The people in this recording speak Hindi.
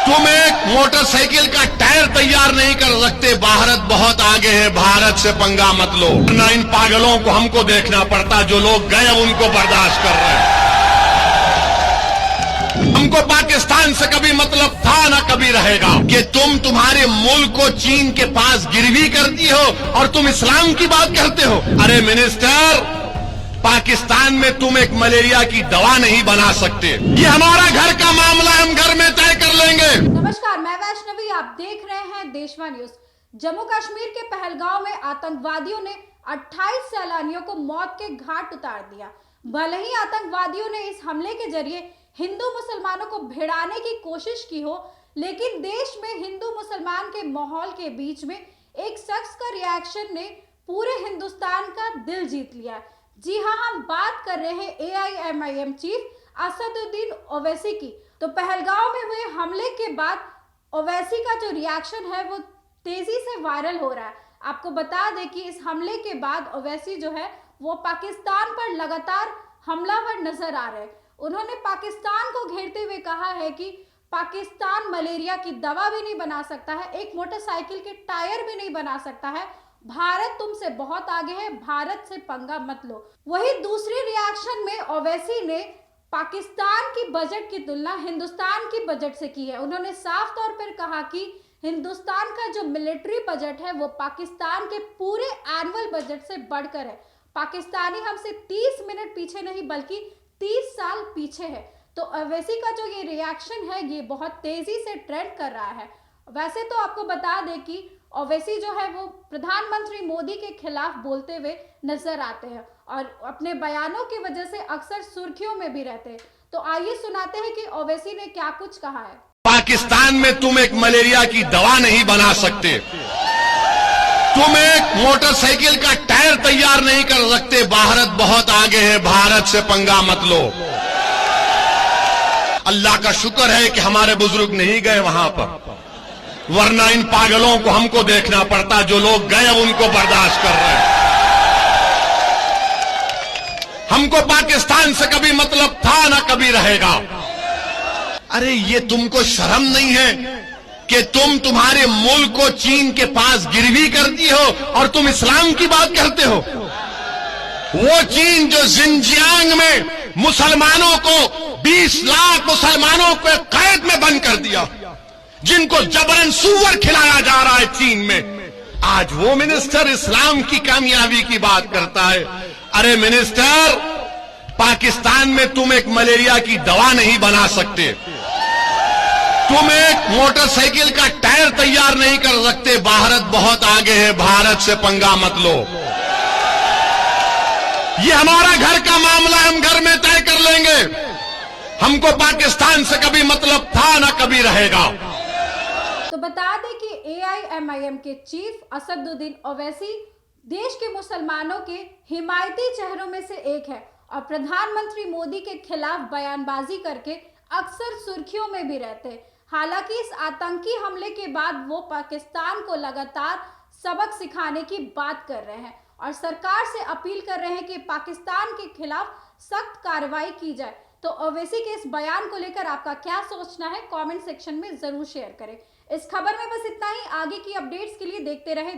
तुम एक मोटरसाइकिल का टायर तैयार नहीं कर सकते। भारत बहुत आगे है, भारत से पंगा मत लो। ना इन पागलों को हमको देखना पड़ता, जो लोग गए अब उनको बर्दाश्त कर रहे हैं। हमको पाकिस्तान से कभी मतलब था ना कभी रहेगा कि तुम्हारे मुल्क को चीन के पास गिरवी करती हो और तुम इस्लाम की बात करते हो। अरे मिनिस्टर, पाकिस्तान में तुम एक मलेरिया की दवा नहीं बना सकते। ये हमारा घर का मामला, हम घर में तय कर लेंगे। नमस्कार, मैं वैष्णवी, आप देख रहे हैं देशवा न्यूज। जम्मू कश्मीर के पहलगांव में आतंकवादियों ने 28 सैलानियों को मौत के घाट उतार दिया। भले ही आतंकवादियों ने इस हमले के जरिए हिंदू मुसलमानों को भिड़ाने की कोशिश की हो, लेकिन देश में हिंदू मुसलमान के माहौल के बीच में एक शख्स का रिएक्शन ने पूरे हिंदुस्तान का दिल जीत लिया। जी हाँ, हम बात कर रहे हैं AIMIM चीफ असदुद्दीन ओवैसी की। तो पहलगांव में हुए हमले के बाद ओवैसी का जो रिएक्शन है वो तेजी से वायरल हो रहा है। आपको बता दें कि इस हमले के बाद ओवैसी जो है वो पाकिस्तान पर लगातार हमलावर नजर आ रहे हैं। उन्होंने पाकिस्तान को घेरते हुए कहा है कि पाकिस्तान मलेरिया की दवा भी नहीं बना सकता है, एक मोटरसाइकिल के टायर भी नहीं बना सकता है। भारत तुमसे बहुत आगे है, भारत से पंगा मत लो। वही दूसरे रिएक्शन में ओवैसी ने पाकिस्तान की बजट की तुलना हिंदुस्तान की बजट से की है। उन्होंने साफ तौर पर कहा कि हिंदुस्तान का जो मिलिट्री बजट है वो पाकिस्तान के पूरे एनुअल बजट से बढ़कर है। पाकिस्तानी हमसे 30 मिनट पीछे नहीं बल्कि 30 साल पीछे है। तो ओवैसी का जो ये रिएक्शन है ये बहुत तेजी से ट्रेंड कर रहा है। वैसे तो आपको बता दें कि ओवैसी जो है वो प्रधानमंत्री मोदी के खिलाफ बोलते हुए नजर आते हैं और अपने बयानों की वजह से अक्सर सुर्खियों में भी रहते हैं। तो आइए सुनाते हैं कि ओवैसी ने क्या कुछ कहा है। पाकिस्तान में तुम एक मलेरिया की दवा नहीं बना सकते, तुम एक मोटरसाइकिल का टायर तैयार नहीं कर सकते। भारत बहुत आगे है, भारत से पंगा मत लो। अल्लाह का शुक्र है कि हमारे बुजुर्ग नहीं गए वहां पर, वरना इन पागलों को हमको देखना पड़ता, जो लोग गए अब उनको बर्दाश्त कर रहे हैं। हमको पाकिस्तान से कभी मतलब था ना कभी रहेगा। अरे ये तुमको शर्म नहीं है कि तुम्हारे मुल्क को चीन के पास गिरवी करती हो और तुम इस्लाम की बात करते हो। वो चीन जो जिनजियांग में मुसलमानों को 20 लाख मुसलमानों को कैद में बंद कर दिया, जिनको जबरन सूअर खिलाया जा रहा है चीन में, आज वो मिनिस्टर इस्लाम की कामयाबी की बात करता है। अरे मिनिस्टर, पाकिस्तान में तुम एक मलेरिया की दवा नहीं बना सकते, तुम एक मोटरसाइकिल का टायर तैयार नहीं कर सकते। भारत बहुत आगे है, भारत से पंगा मत लो। ये हमारा घर का मामला, हम घर में तय कर लेंगे। हमको पाकिस्तान से कभी मतलब था ना कभी रहेगा। तो बता दें कि AIMIM के चीफ असदुद्दीन ओवैसी देश के मुसलमानों के हिमायती चेहरों में से एक है और प्रधानमंत्री मोदी के खिलाफ बयानबाजी करके अक्सर सुर्खियों में भी रहते हैं। हालांकि इस आतंकी हमले के बाद वो पाकिस्तान को लगातार सबक सिखाने की बात कर रहे हैं और सरकार से अपील कर रहे हैं कि पाकिस्तान के खिलाफ सख्त कार्रवाई की जाए। तो ओवैसी के इस बयान को लेकर आपका क्या सोचना है, कमेंट सेक्शन में जरूर शेयर करें। इस खबर में बस इतना ही। आगे की अपडेट्स के लिए देखते रहे